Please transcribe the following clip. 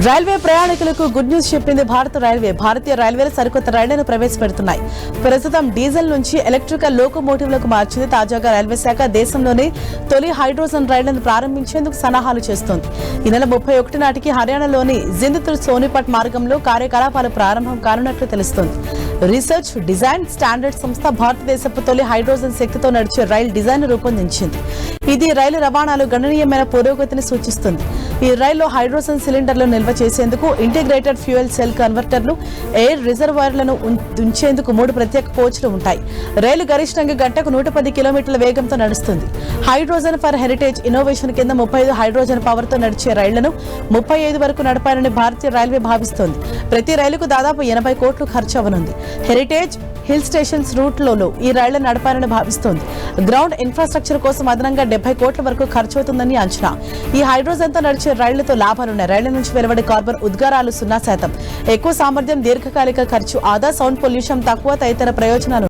Railway ప్రయాణికులకు good news చెప్పింది భారత రైల్వే. భారతీయ రైల్వేలు సరికొత్త రైళ్లను ప్రవేశపెడుతున్నాయి. ప్రస్తుతం డీజిల్ నుంచి ఎలక్ట్రికల్ లోకోమోటివ్లకు మార్చింది. తాజాగా రైల్వే శాఖ దేశంలోనే తొలి హైడ్రోజన్ రైళ్లను ప్రారంభించేందుకు సన్నాహాలు చేస్తోంది. ఈ నెల 31 నాటికి హర్యానాలోని జింద్ సోనిపట్ మార్గంలో కార్యకలాపాలు ప్రారంభం కానున్నట్లు తెలుస్తోంది. రీసెర్చ్ డిజైన్ స్టాండర్డ్ సంస్థ భారతదేశపు తొలి హైడ్రోజన్ శక్తితో నడిచే రైలు డిజైన్ రూపొందించింది. ఇది రైలు రవాణాలో గణనీయమైన పురోగతిని సూచిస్తుంది. ఈ రైల్లో హైడ్రోజన్ సిలిండర్లు నిల్వ చేసేందుకు ఇంటిగ్రేటెడ్ ఫ్యూయల్ సెల్ కన్వర్టర్లు, ఎయిర్ రిజర్వాయర్లను ఉంచేందుకు 3 ప్రత్యేక కోచ్లు ఉంటాయి. రైలు గరిష్టంగా గంటకు 110 కిలోమీటర్ల వేగంతో నడుస్తుంది. హైడ్రోజన్ ఫర్ హెరిటేజ్ ఇన్నోవేషన్ కింద 35 హైడ్రోజన్ పవర్ తో నడిచే రైళ్లను 35 వరకు నడపాలని భారతీయ రైల్వే భావిస్తోంది. ప్రతి రైలుకు దాదాపు 80 కోట్లు ఖర్చు అవనుంది. హెరిటేజ్ హిల్ స్టేషన్స్ రూట్లలో ఈ రైళ్లను నడపాలని భావిస్తోంది. గ్రౌండ్ ఇన్ఫ్రాస్ట్రక్చర్ కోసం అదనంగా 70 కోట్ల వరకు ఖర్చవుతుందని అంచనా. ఈ హైడ్రోజన్ తో నడిచే రైళ్లతో లాభాలున్నాయి. రైళ్ల నుంచి వెలువడే కార్బన్ ఉద్గారాలు 0%. ఎక్కువ సామర్థ్యం, దీర్ఘకాలిక ఖర్చు ఆదా, సౌండ్ పొల్యూషన్ తక్కువ తదితర ప్రయోజనాలు.